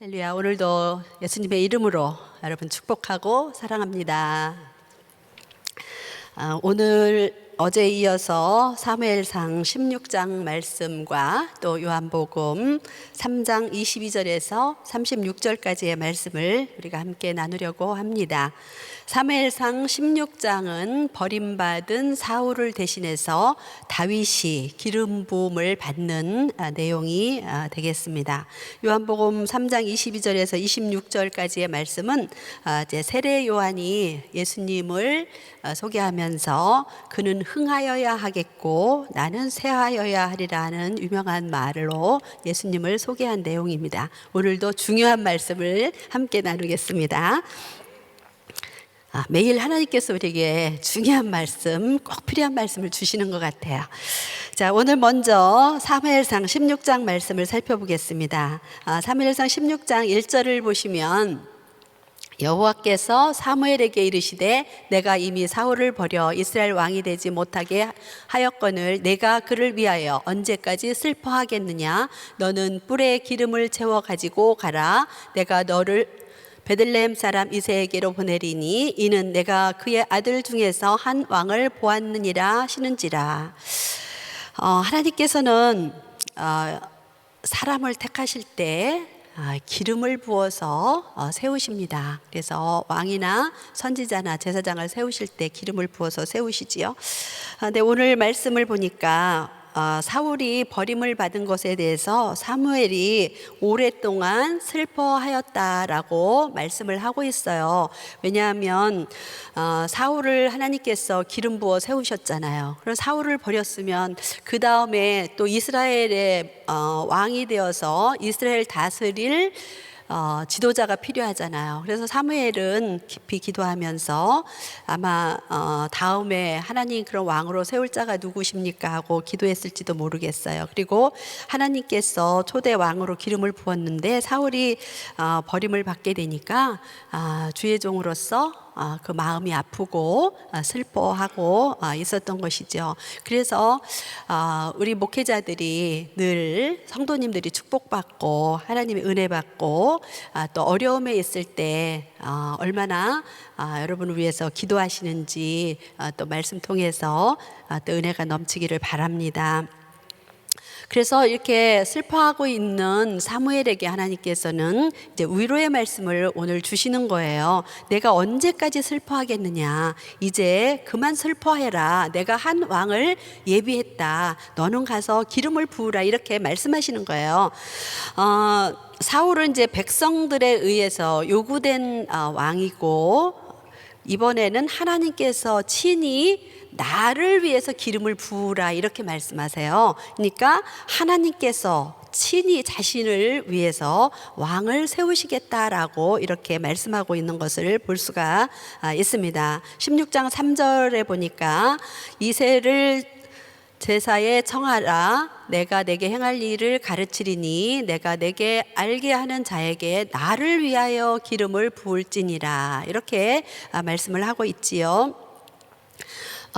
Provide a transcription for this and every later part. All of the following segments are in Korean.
할렐루야. 오늘도 예수님의 이름으로 여러분 축복하고 사랑합니다. 오늘 어제에 이어서 사무엘상 16장 말씀과 또 요한복음 3장 22절에서 36절까지의 말씀을 우리가 함께 나누려고 합니다. 사무엘상 16장은 버림받은 사울을 대신해서 다윗이 기름 부음을 받는 내용이 되겠습니다. 요한복음 3장 22절에서 26절까지의 말씀은 이제 세례 요한이 예수님을 소개하면서 그는 흥하여야 하겠고 나는 쇠하여야 하리라는 유명한 말로 예수님을 소개한 내용입니다. 오늘도 중요한 말씀을 함께 나누겠습니다. 매일 하나님께서 우리에게 중요한 말씀, 꼭 필요한 말씀을 주시는 것 같아요. 자, 오늘 먼저 사무엘상 16장 말씀을 살펴보겠습니다. 사무엘상 16장 1절을 보시면 여호와께서 사무엘에게 이르시되 내가 이미 사울을 버려 이스라엘 왕이 되지 못하게 하였거늘 내가 그를 위하여 언제까지 슬퍼하겠느냐. 너는 뿔에 기름을 채워 가지고 가라. 내가 너를 베들레헴 사람 이새에게로 보내리니 이는 내가 그의 아들 중에서 한 왕을 보았느니라 하시는지라. 하나님께서는 사람을 택하실 때 기름을 부어서 세우십니다. 그래서 왕이나 선지자나 제사장을 세우실 때 기름을 부어서 세우시지요. 근데 오늘 말씀을 보니까 사울이 버림을 받은 것에 대해서 사무엘이 오랫동안 슬퍼하였다라고 말씀을 하고 있어요. 왜냐하면 사울을 하나님께서 기름 부어 세우셨잖아요. 그럼 사울을 버렸으면 그 다음에 또 이스라엘의 왕이 되어서 이스라엘 다스릴 지도자가 필요하잖아요. 그래서 사무엘은 깊이 기도하면서 아마 다음에 하나님 그런 왕으로 세울 자가 누구십니까 하고 기도했을지도 모르겠어요. 그리고 하나님께서 초대 왕으로 기름을 부었는데 사울이 버림을 받게 되니까 주의 종으로서 그 마음이 아프고 슬퍼하고 있었던 것이죠. 그래서 우리 목회자들이 늘 성도님들이 축복받고 하나님의 은혜 받고 또 어려움에 있을 때 얼마나 여러분을 위해서 기도하시는지 또 말씀 통해서 또 은혜가 넘치기를 바랍니다. 그래서 이렇게 슬퍼하고 있는 사무엘에게 하나님께서는 이제 위로의 말씀을 오늘 주시는 거예요. 내가 언제까지 슬퍼하겠느냐. 이제 그만 슬퍼해라. 내가 한 왕을 예비했다. 너는 가서 기름을 부으라. 이렇게 말씀하시는 거예요. 사울은 이제 백성들에 의해서 요구된 왕이고 이번에는 하나님께서 친히 나를 위해서 기름을 부으라 이렇게 말씀하세요. 그러니까 하나님께서 친히 자신을 위해서 왕을 세우시겠다라고 이렇게 말씀하고 있는 것을 볼 수가 있습니다. 16장 3절에 보니까 이새를 제사에 청하라. 내가 내게 행할 일을 가르치리니 내가 내게 알게 하는 자에게 나를 위하여 기름을 부을지니라. 이렇게 말씀을 하고 있지요.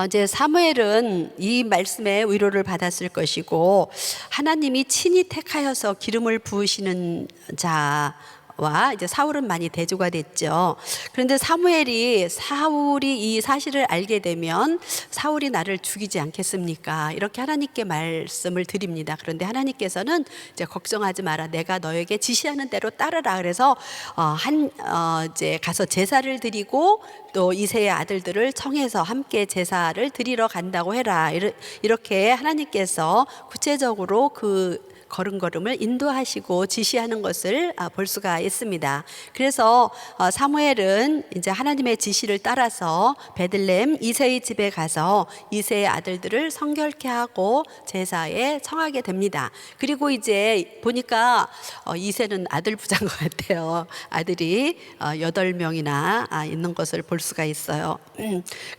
이제 사무엘은 이 말씀에 위로를 받았을 것이고 하나님이 친히 택하여서 기름을 부으시는 자와 이제 사울은 많이 대조가 됐죠. 그런데 사울이 이 사실을 알게 되면 사울이 나를 죽이지 않겠습니까? 이렇게 하나님께 말씀을 드립니다. 그런데 하나님께서는 이제 걱정하지 마라. 내가 너에게 지시하는 대로 따르라. 그래서 이제 가서 제사를 드리고 또 이새의 아들들을 청해서 함께 제사를 드리러 간다고 해라. 이렇게 하나님께서 구체적으로 그 걸음걸음을 인도하시고 지시하는 것을 볼 수가 있습니다. 그래서 사무엘은 이제 하나님의 지시를 따라서 베들레헴 이새의 집에 가서 이새의 아들들을 성결케 하고 제사에 청하게 됩니다. 그리고 이제 보니까 이새는 아들 부자인 것 같아요. 아들이 8명이나 있는 것을 볼 수가 있어요.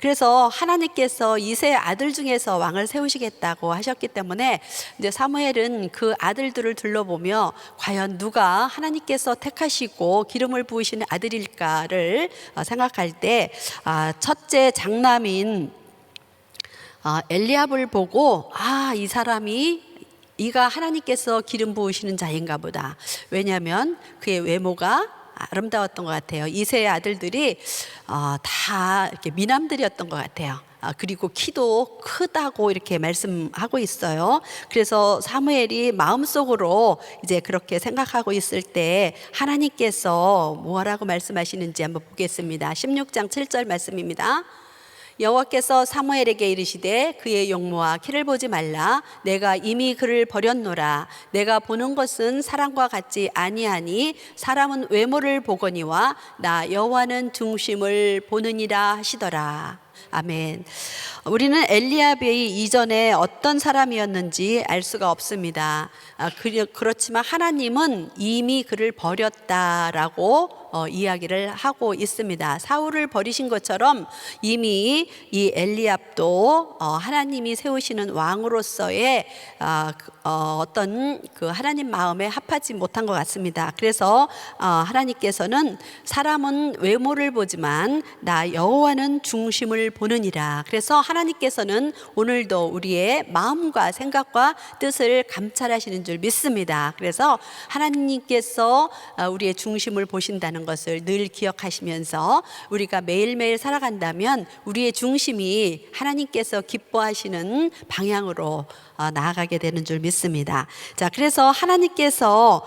그래서 하나님께서 이새의 아들 중에서 왕을 세우시겠다고 하셨기 때문에 이제 사무엘은 그 아들들을 둘러보며 과연 누가 하나님께서 택하시고 기름을 부으시는 아들일까를 생각할 때 첫째 장남인 엘리압을 보고 이 사람이 이가 하나님께서 기름 부으시는 자인가 보다. 왜냐하면 그의 외모가 아름다웠던 것 같아요. 이세의 아들들이 다 이렇게 미남들이었던 것 같아요. 그리고 키도 크다고 이렇게 말씀하고 있어요. 그래서 사무엘이 마음속으로 이제 그렇게 생각하고 있을 때 하나님께서 뭐라고 말씀하시는지 한번 보겠습니다. 16장 7절 말씀입니다. 여호와께서 사무엘에게 이르시되 그의 용모와 키를 보지 말라. 내가 이미 그를 버렸노라. 내가 보는 것은 사람과 같지 아니하니 사람은 외모를 보거니와 나 여호와는 중심을 보느니라 하시더라. 아멘. 우리는 엘리야베이 이전에 어떤 사람이었는지 알 수가 없습니다. 그렇지만 하나님은 이미 그를 버렸다라고 이야기를 하고 있습니다. 사울을 버리신 것처럼 이미 이 엘리압도 하나님이 세우시는 왕으로서의 어떤 그 하나님 마음에 합하지 못한 것 같습니다. 그래서 하나님께서는 사람은 외모를 보지만 나 여호와는 중심을 보느니라. 그래서 하나님께서는 오늘도 우리의 마음과 생각과 뜻을 감찰하시는 줄 믿습니다. 그래서 하나님께서 우리의 중심을 보신다는 것을 늘 기억하시면서 우리가 매일매일 살아간다면 우리의 중심이 하나님께서 기뻐하시는 방향으로 나아가게 되는 줄 믿습니다. 자, 그래서 하나님께서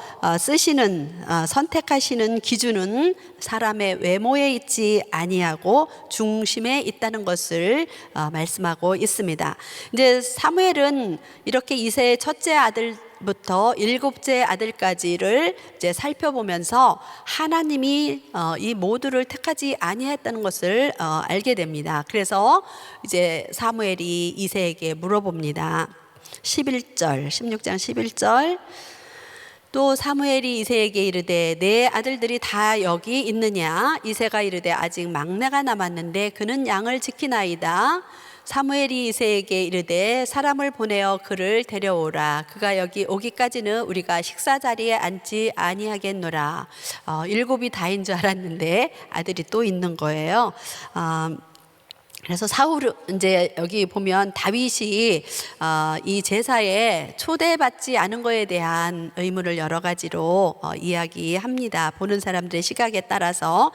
선택하시는 기준은 사람의 외모에 있지 아니하고 중심에 있다는 것을 말씀하고 있습니다. 이제 사무엘은 이렇게 이새의 첫째 아들부터 일곱째 아들까지를 이제 살펴보면서 하나님이 이 모두를 택하지 아니했다는 것을 알게 됩니다. 그래서 이제 사무엘이 이새에게 물어봅니다. 11절, 16장 11절. 또 사무엘이 이새에게 이르되 내 아들들이 다 여기 있느냐? 이새가 이르되 아직 막내가 남았는데 그는 양을 지키나이다. 사무엘이 이새에게 이르되 사람을 보내어 그를 데려오라. 그가 여기 오기까지는 우리가 식사 자리에 앉지 아니하겠노라. 7이 다인 줄 알았는데 아들이 또 있는 거예요. 그래서 사울은 이제 여기 보면 다윗이 이 제사에 초대받지 않은 것에 대한 의문을 여러 가지로 이야기합니다. 보는 사람들의 시각에 따라서.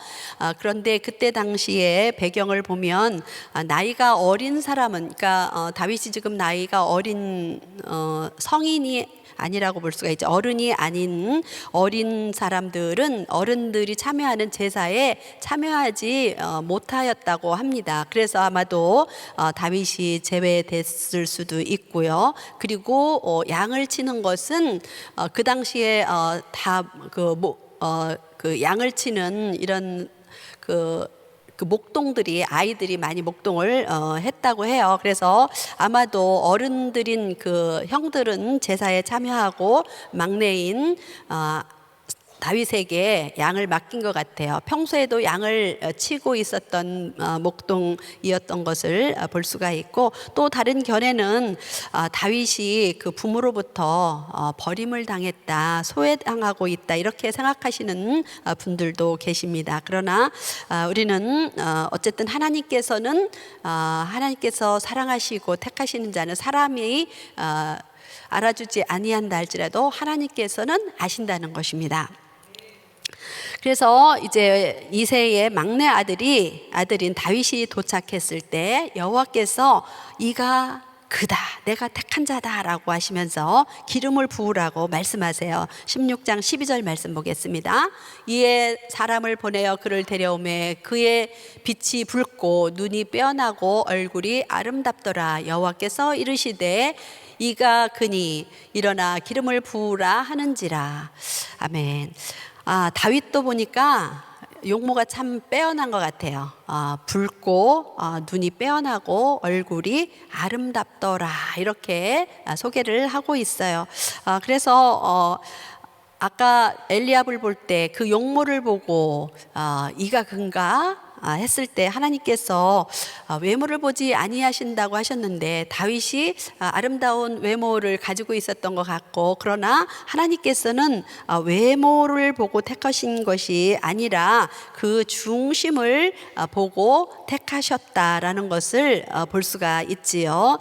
그런데 그때 당시에 배경을 보면 나이가 어린 사람은, 그러니까 다윗이 지금 나이가 어린 성인이 아니라고 볼 수가 있죠. 어른이 아닌 어린 사람들은 어른들이 참여하는 제사에 참여하지 못하였다고 합니다. 그래서 아마도 다윗이 제외됐을 수도 있고요. 그리고 양을 치는 것은 그 당시에 다 그 양을 치는 이런 그 목동들이 아이들이 많이 목동을 했다고 해요. 그래서 아마도 어른들인 그 형들은 제사에 참여하고 막내인 다윗에게 양을 맡긴 것 같아요. 평소에도 양을 치고 있었던 목동이었던 것을 볼 수가 있고, 또 다른 견해는 다윗이 그 부모로부터 버림을 당했다, 소외당하고 있다, 이렇게 생각하시는 분들도 계십니다. 그러나 우리는 어쨌든 하나님께서 사랑하시고 택하시는 자는 사람이 알아주지 아니한다 할지라도 하나님께서는 아신다는 것입니다. 그래서 이제 이새의 막내 아들인 다윗이 도착했을 때 여호와께서 이가 그다, 내가 택한 자다라고 하시면서 기름을 부으라고 말씀하세요. 16장 12절 말씀 보겠습니다. 이에 사람을 보내어 그를 데려오매 그의 빛이 붉고 눈이 빼어나고 얼굴이 아름답더라. 여호와께서 이르시되 이가 그니 일어나 기름을 부으라 하는지라. 아멘. 다윗도 보니까 용모가 참 빼어난 것 같아요. 붉고 눈이 빼어나고 얼굴이 아름답더라, 이렇게 소개를 하고 있어요. 그래서 아까 엘리압을 볼 때 그 용모를 보고 이가 근가 했을 때 하나님께서 외모를 보지 아니하신다고 하셨는데 다윗이 아름다운 외모를 가지고 있었던 것 같고, 그러나 하나님께서는 외모를 보고 택하신 것이 아니라 그 중심을 보고 택하셨다라는 것을 볼 수가 있지요.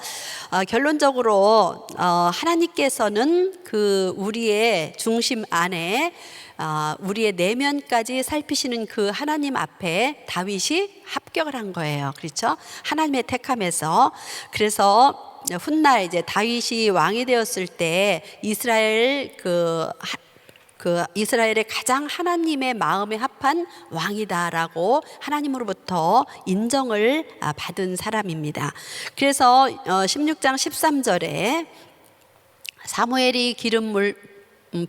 결론적으로 하나님께서는 그 우리의 중심 안에 우리의 내면까지 살피시는 그 하나님 앞에 다윗이 합격을 한 거예요. 그렇죠? 하나님의 택함에서. 그래서 훗날 이제 다윗이 왕이 되었을 때 이스라엘의 가장 하나님의 마음에 합한 왕이다라고 하나님으로부터 인정을 받은 사람입니다. 그래서 16장 13절에 사무엘이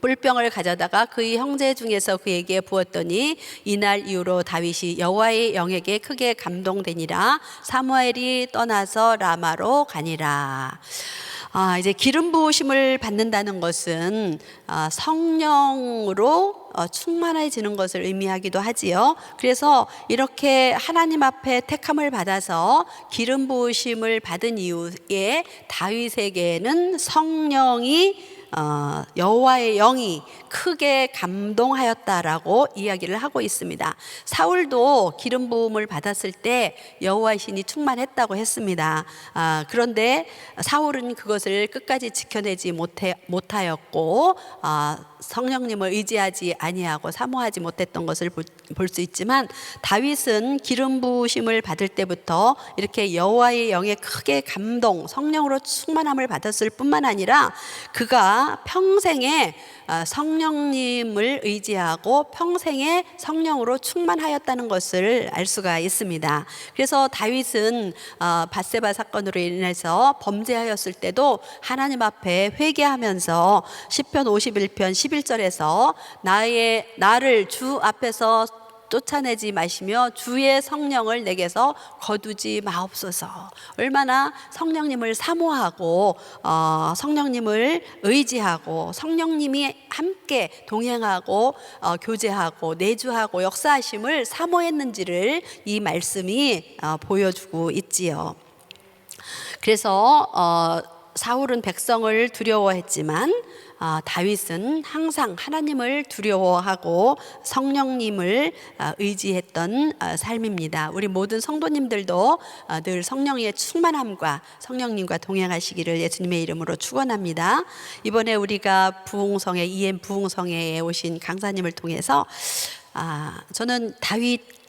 뿔병을 가져다가 그의 형제 중에서 그에게 부었더니 이날 이후로 다윗이 여호와의 영에게 크게 감동되니라. 사무엘이 떠나서 라마로 가니라. 이제 기름 부으심을 받는다는 것은 성령으로 충만해지는 것을 의미하기도 하지요. 그래서 이렇게 하나님 앞에 택함을 받아서 기름 부으심을 받은 이후에 다윗에게는 성령이 여호와의 영이 크게 감동하였다라고 이야기를 하고 있습니다. 사울도 기름 부음을 받았을 때 여호와의 신이 충만했다고 했습니다. 그런데 사울은 그것을 끝까지 지켜내지 못하였고 성령님을 의지하지 아니하고 사모하지 못했던 것을 볼 수 있지만, 다윗은 기름 부으심을 받을 때부터 이렇게 여호와의 영에 크게 감동, 성령으로 충만함을 받았을 뿐만 아니라 그가 평생에 성령님을 의지하고 평생에 성령으로 충만하였다는 것을 알 수가 있습니다. 그래서 다윗은 밧세바 사건으로 인해서 범죄하였을 때도 하나님 앞에 회개하면서 시편 51편 11절에서 나를 주 앞에서 쫓아내지 마시며 주의 성령을 내게서 거두지 마옵소서. 얼마나 성령님을 사모하고 성령님을 의지하고 성령님이 함께 동행하고 교제하고 내주하고 역사하심을 사모했는지를 이 말씀이 보여주고 있지요. 그래서 사울은 백성을 두려워했지만 다윗은 항상 하나님을 두려워하고 성령님을 의지했던 삶입니다. 우리 모든 성도님들도 늘 성령의 충만함과 성령님과 동행하시기를 예수님의 이름으로 축원합니다. 이번에 우리가 EM 부흥성회에 오신 강사님을 통해서 저는 다윗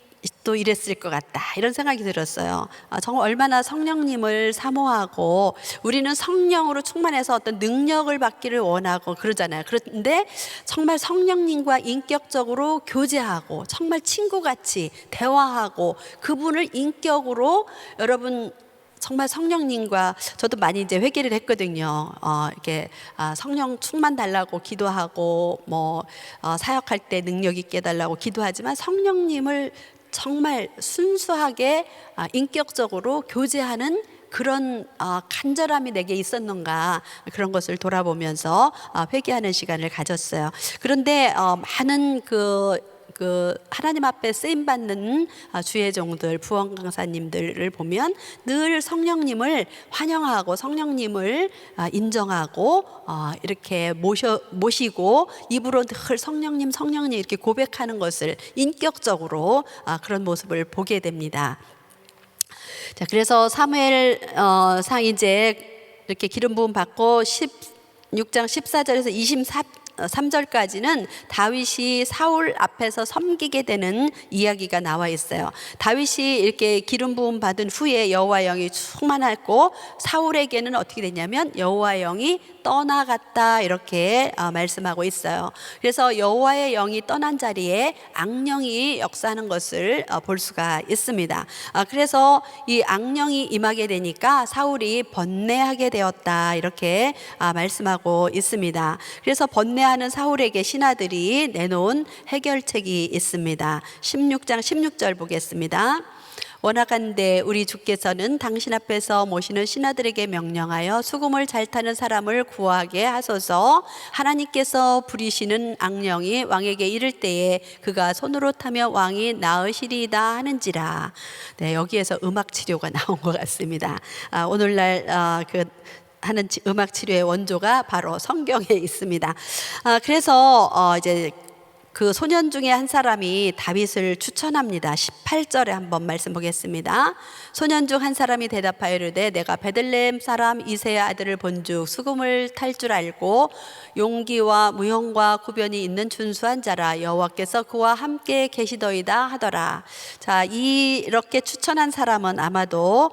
또 이랬을 것 같다, 이런 생각이 들었어요. 정말 얼마나 성령님을 사모하고 우리는 성령으로 충만해서 어떤 능력을 받기를 원하고 그러잖아요. 그런데 정말 성령님과 인격적으로 교제하고 정말 친구같이 대화하고 그분을 인격으로, 여러분 정말 성령님과 저도 많이 이제 회개를 했거든요. 이렇게 성령 충만 달라고 기도하고 사역할 때 능력 있게 해달라고 기도하지만 성령님을 정말 순수하게 인격적으로 교제하는 그런 간절함이 내게 있었는가, 그런 것을 돌아보면서 회개하는 시간을 가졌어요. 그런데 많은 하나님 앞에 쓰임받는 주의 종들, 부흥 강사님들을 보면 늘 성령님을 환영하고 성령님을 인정하고 이렇게 모시고 입으로 늘 성령님 이렇게 고백하는 것을 인격적으로 그런 모습을 보게 됩니다. 자, 그래서 사무엘 상 이제 이렇게 기름 부음 받고 16장 14절에서 23절까지는 다윗이 사울 앞에서 섬기게 되는 이야기가 나와 있어요. 다윗이 이렇게 기름 부음 받은 후에 여호와의 영이 충만했고 사울에게는 어떻게 됐냐면 여호와의 영이 떠나갔다, 이렇게 말씀하고 있어요. 그래서 여호와의 영이 떠난 자리에 악령이 역사하는 것을 볼 수가 있습니다. 그래서 이 악령이 임하게 되니까 사울이 번뇌하게 되었다, 이렇게 말씀하고 있습니다. 그래서 번뇌하는 사울에게 신하들이 내놓은 해결책이 있습니다. 16장 16절 보겠습니다. 원하간대 우리 주께서는 당신 앞에서 모시는 신하들에게 명령하여 수금을 잘 타는 사람을 구하게 하소서. 하나님께서 부리시는 악령이 왕에게 이를 때에 그가 손으로 타며 왕이 나으시리이다 하는지라. 네, 여기에서 음악 치료가 나온 것 같습니다. 오늘날 하는 음악 치료의 원조가 바로 성경에 있습니다. 그래서 이제 그 소년 중에 한 사람이 다윗을 추천합니다. 18절에 한번 말씀 보겠습니다. 소년 중 한 사람이 대답하여 이르되 내가 베들레헴 사람 이새의 아들을 본즉 수금을 탈 줄 알고 용기와 무용과 구변이 있는 준수한 자라. 여호와께서 그와 함께 계시더이다 하더라. 자, 이렇게 추천한 사람은 아마도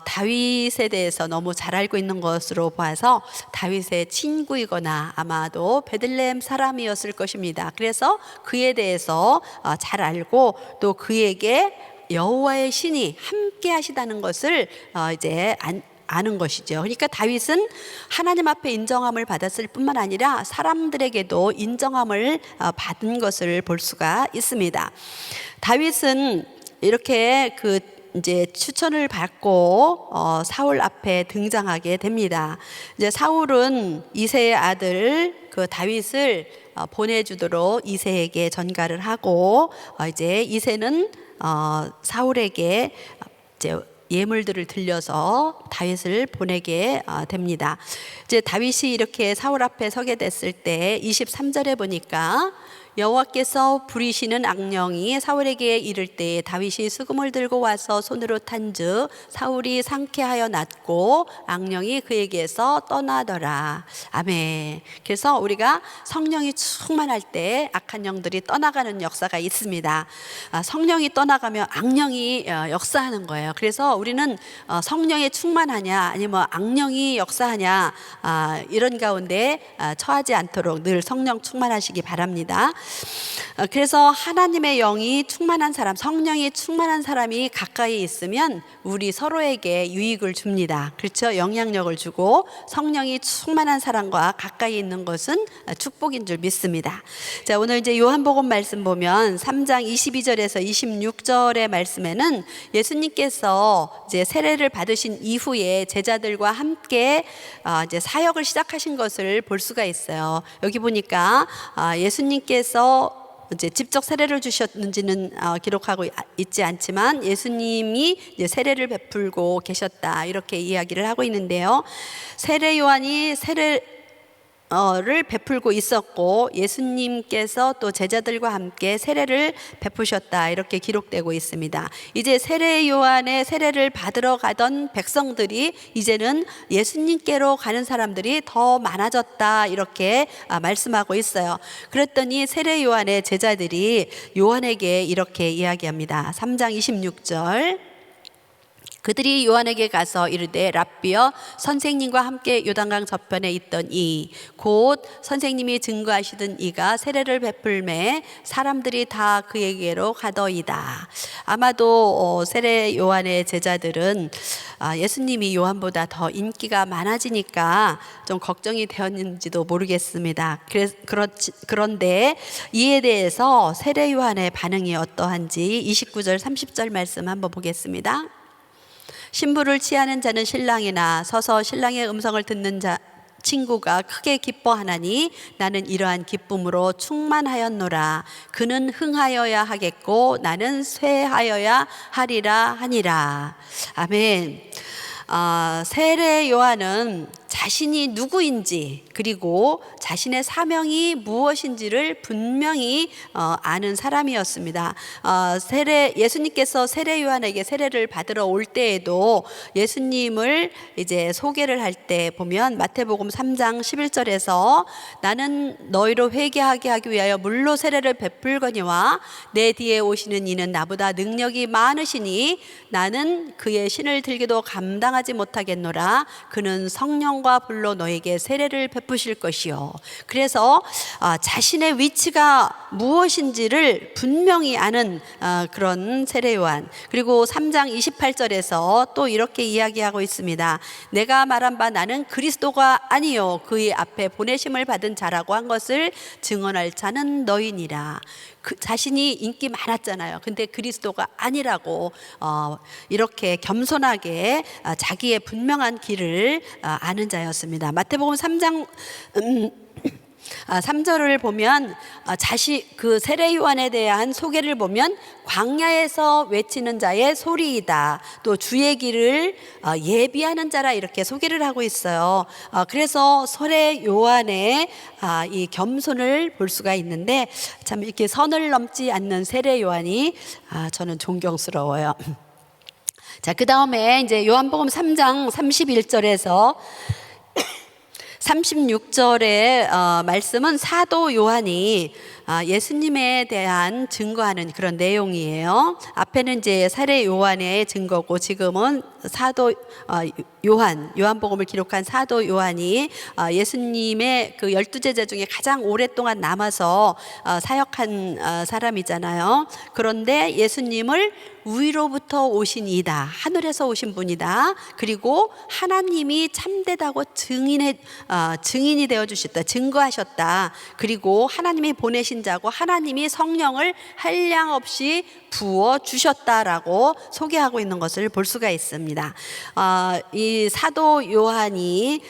다윗에 대해서 너무 잘 알고 있는 것으로 봐서 다윗의 친구이거나 아마도 베들레헴 사람이었을 것입니다. 그래서 그에 대해서 잘 알고 또 그에게 여호와의 신이 함께 하시다는 것을 이제 아는 것이죠. 그러니까 다윗은 하나님 앞에 인정함을 받았을 뿐만 아니라 사람들에게도 인정함을 받은 것을 볼 수가 있습니다. 다윗은 이렇게 이제 추천을 받고 사울 앞에 등장하게 됩니다. 이제 사울은 이새의 아들 다윗을 보내주도록 이새에게 전가를 하고 이제 이새는 사울에게 이제 예물들을 들려서 다윗을 보내게 됩니다. 이제 다윗이 이렇게 사울 앞에 서게 됐을 때 23절에 보니까 여호와께서 부리시는 악령이 사울에게 이를 때에 다윗이 수금을 들고 와서 손으로 탄즉 사울이 상쾌하여 낫고 악령이 그에게서 떠나더라. 아멘. 그래서 우리가 성령이 충만할 때 악한 영들이 떠나가는 역사가 있습니다. 성령이 떠나가면 악령이 역사하는 거예요. 그래서 우리는 성령에 충만하냐 아니면 악령이 역사하냐 이런 가운데 처하지 않도록 늘 성령 충만하시기 바랍니다. 그래서 하나님의 영이 충만한 사람, 성령이 충만한 사람이 가까이 있으면 우리 서로에게 유익을 줍니다. 그렇죠? 영향력을 주고 성령이 충만한 사람과 가까이 있는 것은 축복인 줄 믿습니다. 자, 오늘 이제 요한복음 말씀 보면 3장 22절에서 26절의 말씀에는 예수님께서 이제 세례를 받으신 이후에 제자들과 함께 이제 사역을 시작하신 것을 볼 수가 있어요. 여기 보니까 예수님께서 이제 직접 세례를 주셨는지는 기록하고 있지 않지만 예수님이 이제 세례를 베풀고 계셨다 이렇게 이야기를 하고 있는데요. 세례 요한이 를 베풀고 있었고 예수님께서 또 제자들과 함께 세례를 베푸셨다 이렇게 기록되고 있습니다. 이제 세례 요한의 세례를 받으러 가던 백성들이 이제는 예수님께로 가는 사람들이 더 많아졌다 이렇게 말씀하고 있어요. 그랬더니 세례 요한의 제자들이 요한에게 이렇게 이야기합니다. 3장 26절 그들이 요한에게 가서 이르되 랍비여 선생님과 함께 요단강 저편에 있던 곧 선생님이 증거하시던 이가 세례를 베풀매 사람들이 다 그에게로 가더이다. 아마도 세례 요한의 제자들은 예수님이 요한보다 더 인기가 많아지니까 좀 걱정이 되었는지도 모르겠습니다. 그런데 이에 대해서 세례 요한의 반응이 어떠한지 29절 30절 말씀 한번 보겠습니다. 신부를 취하는 자는 신랑이나 서서 신랑의 음성을 듣는 친구가 크게 기뻐하나니 나는 이러한 기쁨으로 충만하였노라. 그는 흥하여야 하겠고 나는 쇠하여야 하리라 하니라. 아멘. 세례 요한은 자신이 누구인지 그리고 자신의 사명이 무엇인지를 분명히 아는 사람이었습니다. 예수님께서 세례 요한에게 세례를 받으러 올 때에도 예수님을 이제 소개를 할 때 보면 마태복음 3장 11절에서 나는 너희로 회개하게 하기 위하여 물로 세례를 베풀거니와 내 뒤에 오시는 이는 나보다 능력이 많으시니 나는 그의 신을 들기도 감당하지 못하겠노라. 그는 성령과 불로 너에게 세례를 베푸실 것이요. 그래서 자신의 위치가 무엇인지를 분명히 아는 그런 세례 요한. 그리고 3장 28절에서 또 이렇게 이야기하고 있습니다. 내가 말한 바 나는 그리스도가 아니요 그의 앞에 보내심을 받은 자라고 한 것을 증언할 자는 너희니라. 자신이 인기 많았잖아요. 근데 그리스도가 아니라고 이렇게 겸손하게 자기의 분명한 길을 아는 자였습니다. 마태복음 3장 3절을 보면 그 세례 요한에 대한 소개를 보면 광야에서 외치는 자의 소리이다. 또 주의 길을 예비하는 자라 이렇게 소개를 하고 있어요. 그래서 세례 요한의 이 겸손을 볼 수가 있는데 참 이렇게 선을 넘지 않는 세례 요한이 저는 존경스러워요. 자, 그 다음에 이제 요한복음 3장 31절에서 36절의 말씀은 사도 요한이 예수님에 대한 증거하는 그런 내용이에요. 앞에는 이제 세례 요한의 증거고 지금은 사도 요한복음을 기록한 사도 요한이 예수님의 그 12제자 중에 가장 오랫동안 남아서 사역한 사람이잖아요. 그런데 예수님을 위로부터 오신 이다, 하늘에서 오신 분이다, 그리고 하나님이 참되다고 증인이 되어 주셨다, 증거하셨다, 그리고 하나님이 보내신 자고 하나님이 성령을 한량없이 부어 주셨다라고 소개하고 있는 것을 볼 수가 있습니다. 이 사도 요한이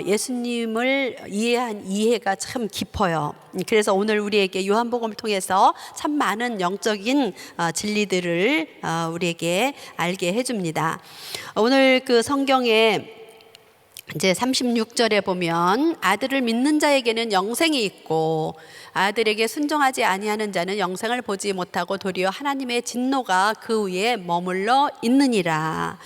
예수님을 이해한 이해가 참 깊어요. 그래서 오늘 우리에게 요한복음을 통해서 참 많은 영적인 진리들을 우리에게 알게 해줍니다. 오늘 그 성경에 이제 36절에 보면 아들을 믿는 자에게는 영생이 있고 아들에게 순종하지 아니하는 자는 영생을 보지 못하고 도리어 하나님의 진노가 그 위에 머물러 있느니라.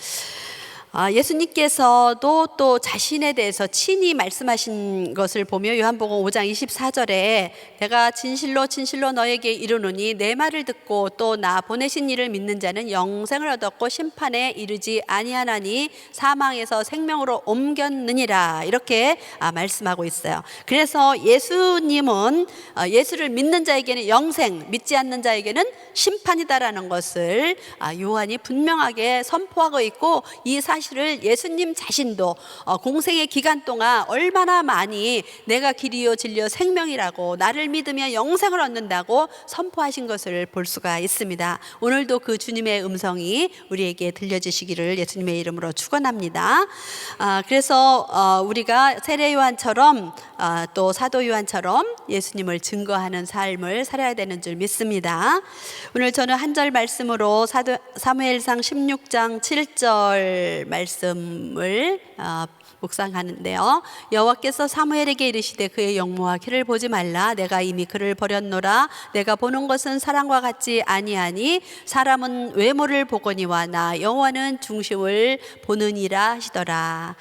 예수님께서도 또 자신에 대해서 친히 말씀하신 것을 보며 요한복음 5장 24절에 내가 진실로 진실로 너에게 이르노니 내 말을 듣고 또 나 보내신 이를 믿는 자는 영생을 얻었고 심판에 이르지 아니하나니 사망에서 생명으로 옮겼느니라 이렇게 말씀하고 있어요. 그래서 예수님은 예수를 믿는 자에게는 영생, 믿지 않는 자에게는 심판이다라는 것을 요한이 분명하게 선포하고 있고 이 사실을 예수님 자신도 공생의 기간 동안 얼마나 많이 내가 길이요 진리요 생명이라고 나를 믿으면 영생을 얻는다고 선포하신 것을 볼 수가 있습니다. 오늘도 그 주님의 음성이 우리에게 들려주시기를 예수님의 이름으로 축원합니다. 그래서 우리가 세례 요한처럼 또 사도 요한처럼 예수님을 증거하는 삶을 살아야 되는 줄 믿습니다. 오늘 저는 한 절 말씀으로 사무엘상 16장 7절 말씀을 묵상하는데요. 여호와께서 사무엘에게 이르시되 그의 영모와 키를 보지 말라. 내가 이미 그를 버렸노라. 내가 보는 것은 사람과 같지 아니하니 사람은 외모를 보거니와 나 여호와는 중심을 보느니라 하시더라.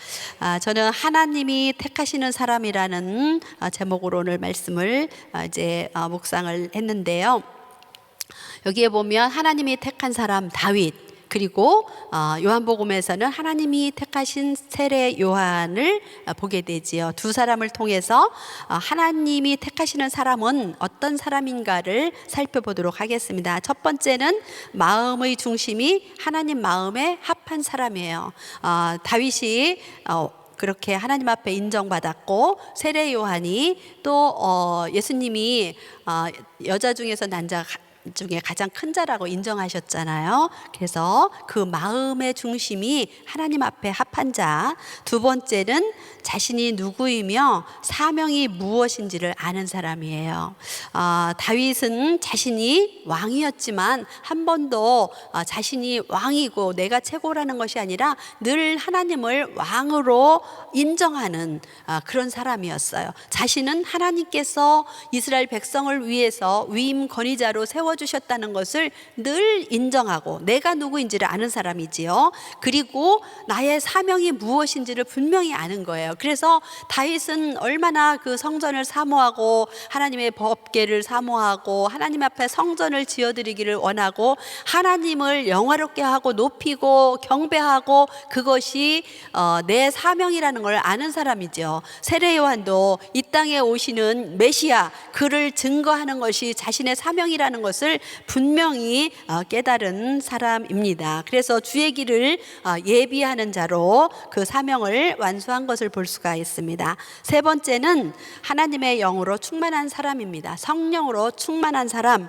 저는 하나님이 택하시는 사람이라는 제목으로 오늘 말씀을 이제 묵상을 했는데요. 여기에 보면 하나님이 택한 사람 다윗, 그리고 요한복음에서는 하나님이 택하신 세례 요한을 보게 되지요. 두 사람을 통해서 하나님이 택하시는 사람은 어떤 사람인가를 살펴보도록 하겠습니다. 첫 번째는 마음의 중심이 하나님 마음에 합한 사람이에요. 다윗이 그렇게 하나님 앞에 인정받았고 세례 요한이 또 예수님이 여자 중에서 난 자 중에 가장 큰 자라고 인정하셨잖아요. 그래서 그 마음의 중심이 하나님 앞에 합한 자. 두 번째는 자신이 누구이며 사명이 무엇인지를 아는 사람이에요. 다윗은 자신이 왕이었지만 한 번도 자신이 왕이고 내가 최고라는 것이 아니라 늘 하나님을 왕으로 인정하는 그런 사람이었어요. 자신은 하나님께서 이스라엘 백성을 위해서 위임 권위자로 세워주셨다는 것을 늘 인정하고 내가 누구인지를 아는 사람이지요. 그리고 나의 사명이 무엇인지를 분명히 아는 거예요. 그래서 다윗은 얼마나 그 성전을 사모하고 하나님의 법궤를 사모하고 하나님 앞에 성전을 지어드리기를 원하고 하나님을 영화롭게 하고 높이고 경배하고 그것이 내 사명이라는 걸 아는 사람이죠. 세례 요한도 이 땅에 오시는 메시아 그를 증거하는 것이 자신의 사명이라는 것을 분명히 깨달은 사람입니다. 그래서 주의 길을 예비하는 자로 믿음으로 그 사명을 완수한 것을 볼 수가 있습니다. 세 번째는 하나님의 영으로 충만한 사람입니다. 성령으로 충만한 사람.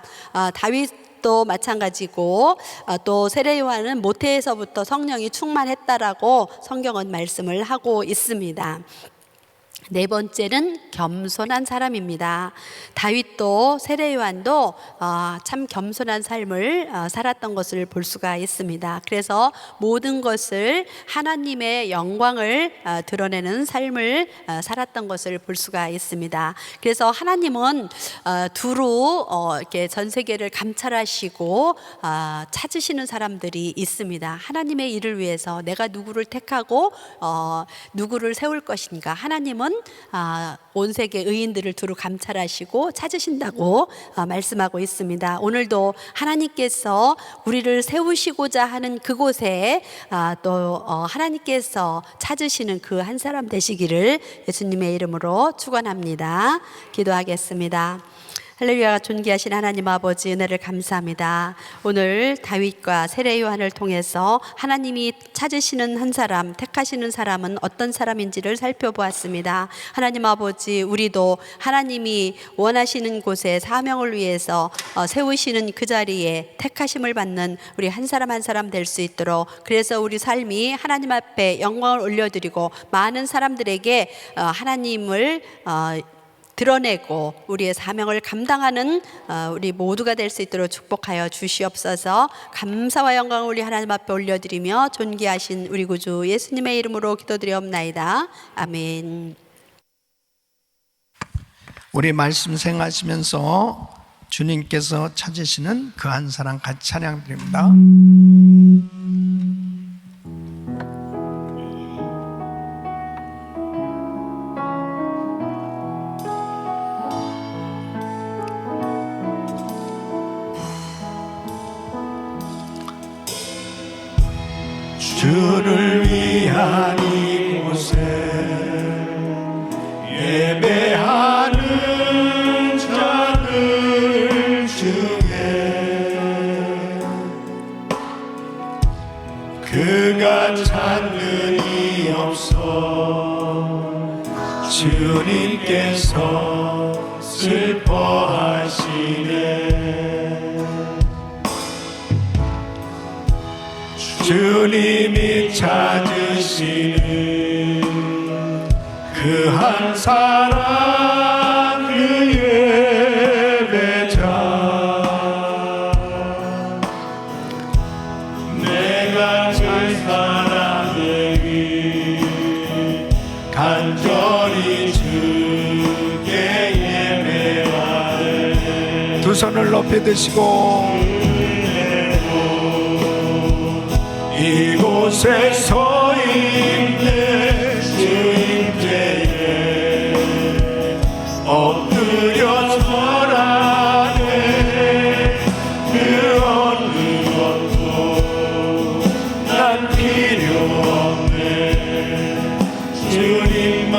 다윗도 마찬가지고 또 세례 요한은 모태에서부터 성령이 충만했다라고 성경은 말씀을 하고 있습니다. 네 번째는 겸손한 사람입니다. 다윗도 세례 요한도 참 겸손한 삶을 살았던 것을 볼 수가 있습니다. 그래서 모든 것을 하나님의 영광을 드러내는 삶을 살았던 것을 볼 수가 있습니다. 그래서 하나님은 두루 이렇게 전 세계를 감찰하시고 찾으시는 사람들이 있습니다. 하나님의 일을 위해서 내가 누구를 택하고 누구를 세울 것인가. 하나님은 온 세계 의인들을 두루 감찰하시고 찾으신다고 말씀하고 있습니다. 오늘도 하나님께서 우리를 세우시고자 하는 그곳에 또 하나님께서 찾으시는 그 한 사람 되시기를 예수님의 이름으로 축원합니다. 기도하겠습니다. 할렐루야. 존귀하신 하나님 아버지, 은혜를 감사합니다. 오늘 다윗과 세례 요한을 통해서 하나님이 찾으시는 한 사람, 택하시는 사람은 어떤 사람인지를 살펴보았습니다. 하나님 아버지, 우리도 하나님이 원하시는 곳에 사명을 위해서 세우시는 그 자리에 택하심을 받는 우리 한 사람 한 사람 될 수 있도록, 그래서 우리 삶이 하나님 앞에 영광을 올려드리고 많은 사람들에게 하나님을 드러내고 우리의 사명을 감당하는 우리 모두가 될 수 있도록 축복하여 주시옵소서. 감사와 영광을 우리 하나님 앞에 올려드리며 존귀하신 우리 구주 예수님의 이름으로 기도드리옵나이다. 아멘. 우리 말씀 생각하시면서 주님께서 찾으시는 그 한 사람 같이 찬양드립니다. 주를 위한 이곳에 예배하는 자들 중에 그가 찾는 이 없어 주님께서 슬퍼하시네. 주님이 찾으시는 그 한 사람, 그 예배자, 내가 그 사람 되기 간절히 주께 예배하네. 두 손을 높이 드시고 이곳에 서 있네. 주님께에 엎드려 절하네. 그 어느 것도 난 필요 없네. 주님만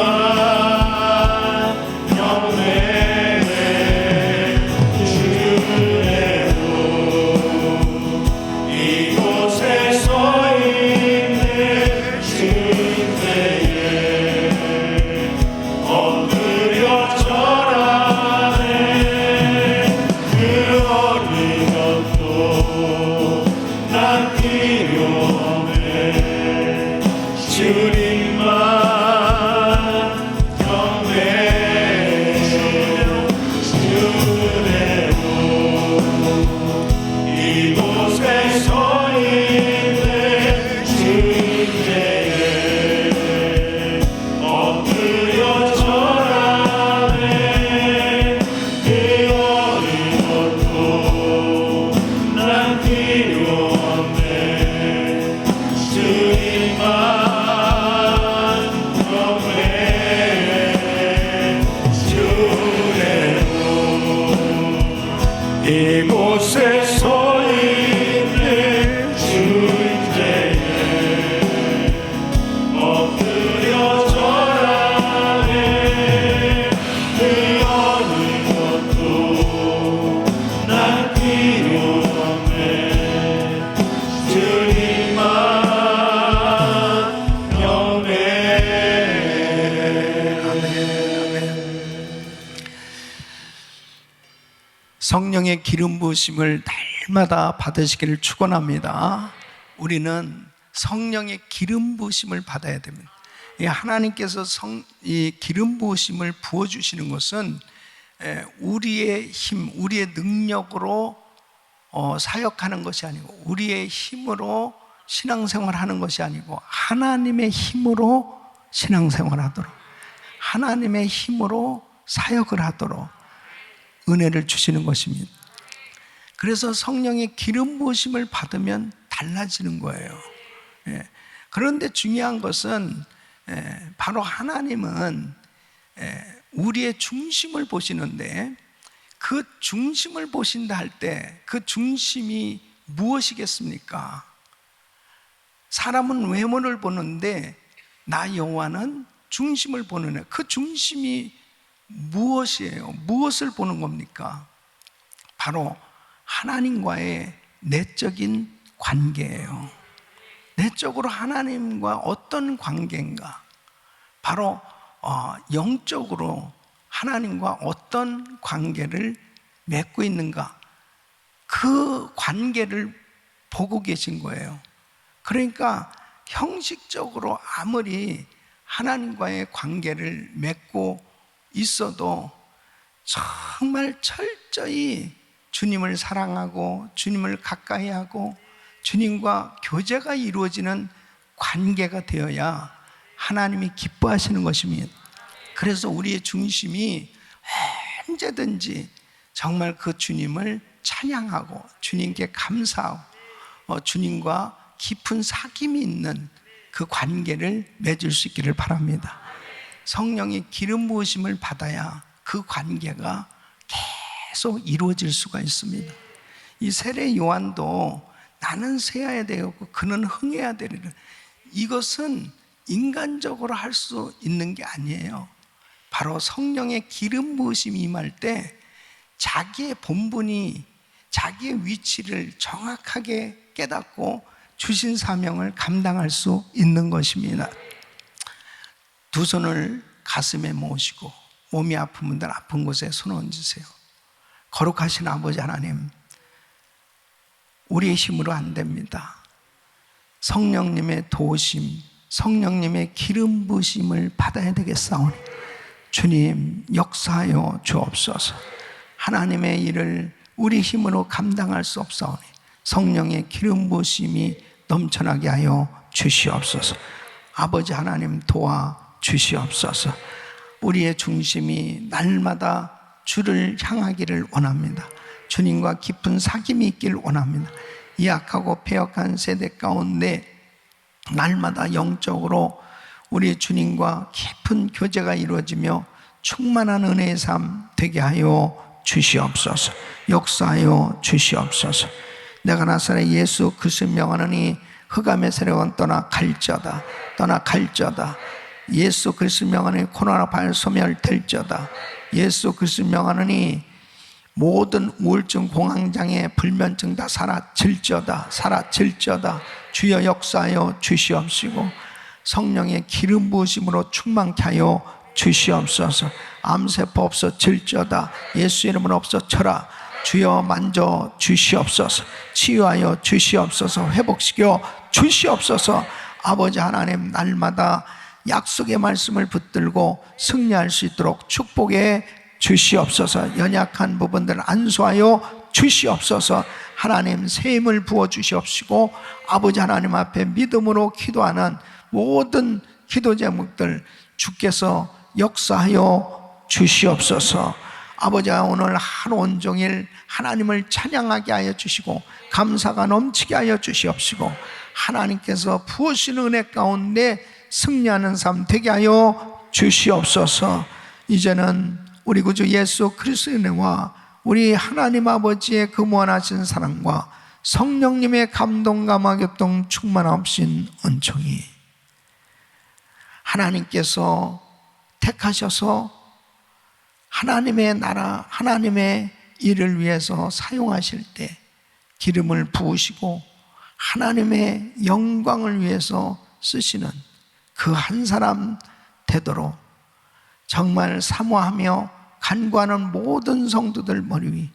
영원해. 주대로 이곳에 서 있네. 주님께에 엎드려 절하네. 그 어느 것도 난 필요 없네. 주님만 영원해. 주대로 이곳에 서 있네. 주님께에 엎드려 절하네. 그 어느 것도 난 필요 없네. 주님만 영원해. 주대로 이곳에 서 있네. 주님께에 엎드려 절하네. 그 어느 것도 난 필요 없네. 주님만 성령의 기름 부으심을 날마다 받으시기를 축원합니다. 우리는 성령의 기름 부으심을 받아야 됩니다. 하나님께서 이 기름 부으심을 부어주시는 것은 우리의 힘, 우리의 능력으로 사역하는 것이 아니고, 우리의 힘으로 신앙생활하는 것이 아니고, 하나님의 힘으로 신앙생활하도록, 하나님의 힘으로 사역을 하도록 은혜를 주시는 것입니다. 그래서 성령의 기름 부으심을 받으면 달라지는 거예요. 그런데 중요한 것은 바로 하나님은 우리의 중심을 보시는데, 그 중심을 보신다 할 때 그 중심이 무엇이겠습니까? 사람은 외모를 보는데 나 여호와는 중심을 보는 애. 그 중심이 무엇이에요? 무엇을 보는 겁니까? 바로 하나님과의 내적인 관계예요. 내적으로 하나님과 어떤 관계인가? 바로 영적으로 하나님과 어떤 관계를 맺고 있는가? 그 관계를 보고 계신 거예요. 그러니까 형식적으로 아무리 하나님과의 관계를 맺고 있어도 정말 철저히 주님을 사랑하고 주님을 가까이 하고 주님과 교제가 이루어지는 관계가 되어야 하나님이 기뻐하시는 것입니다. 그래서 우리의 중심이 언제든지 정말 그 주님을 찬양하고 주님께 감사하고 주님과 깊은 사귐이 있는 그 관계를 맺을 수 있기를 바랍니다. 성령의 기름 부으심을 받아야 그 관계가 계속 이루어질 수가 있습니다. 이 세례 요한도 나는 새해야 되었고 그는 흥해야 되리라, 이것은 인간적으로 할 수 있는 게 아니에요. 바로 성령의 기름 부으심이 임할 때 자기의 본분이, 자기의 위치를 정확하게 깨닫고 주신 사명을 감당할 수 있는 것입니다. 두 손을 가슴에 모으시고 몸이 아픈 분들 아픈 곳에 손을 얹으세요. 거룩하신 아버지 하나님, 우리의 힘으로 안 됩니다. 성령님의 도우심, 성령님의 기름 부으심을 받아야 되겠사오니 주님 역사하여 주옵소서. 하나님의 일을 우리 힘으로 감당할 수 없사오니 성령의 기름 부으심이 넘쳐나게 하여 주시옵소서. 아버지 하나님 도와 주시옵소서. 우리의 중심이 날마다 주를 향하기를 원합니다. 주님과 깊은 사귐이 있기를 원합니다. 이 악하고 패역한 세대 가운데 날마다 영적으로 우리 주님과 깊은 교제가 이루어지며 충만한 은혜의 삶 되게 하여 주시옵소서. 역사하여 주시옵소서. 내가 나사렛 예수 그리스도 명하노니 흑암의 세력은 떠나 갈지어다. 떠나 갈지어다. 예수 그리스도 명하노니 코로나 바이러스 소멸될지어다. 예수 그리스도 명하노니 모든 우울증, 공황장애, 불면증 다 사라질지어다. 사라질지어다. 주여 역사하여 주시옵시고 성령의 기름 부으심으로 충만케 하여 주시옵소서. 암세포 없어질지어다. 예수 이름으로 없어져라. 주여 만져 주시옵소서. 치유하여 주시옵소서. 회복시켜 주시옵소서. 아버지 하나님, 날마다 약속의 말씀을 붙들고 승리할 수 있도록 축복해 주시옵소서. 연약한 부분들 안수하여 주시옵소서. 하나님 새 힘을 부어 주시옵시고 아버지 하나님 앞에 믿음으로 기도하는 모든 기도 제목들 주께서 역사하여 주시옵소서. 아버지가 오늘 하루 온종일 하나님을 찬양하게 하여 주시고 감사가 넘치게 하여 주시옵시고 하나님께서 부으시는 은혜 가운데 승리하는 삶 되게 하여 주시옵소서. 이제는 우리 구주 예수 그리스도의 은혜와 우리 하나님 아버지의 그 무한하신 사랑과 성령님의 감동과 교통 충만하신 은총이 하나님께서 택하셔서 하나님의 나라, 하나님의 일을 위해서 사용하실 때 기름을 부으시고 하나님의 영광을 위해서 쓰시는 그 한 사람 되도록 정말 사모하며 간구하는 모든 성도들 머리 위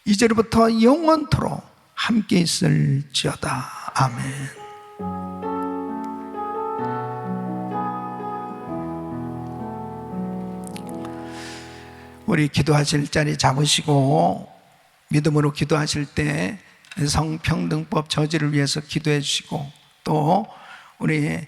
이제로부터 영원토록 함께 있을지어다. 아멘. 우리 기도하실 자리 잡으시고 믿음으로 기도하실 때 성평등법 저지를 위해서 기도해 주시고, 또 우리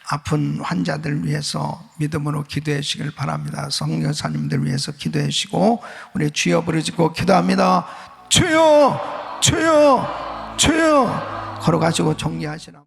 아픈 환자들 위해서 믿음으로 기도해 주시길 바랍니다. 성교사님들 위해서 기도해 주시고, 우리 주여 부르짖고 기도합니다. 주여, 주여, 주여. 걸어가시고 정리하시라.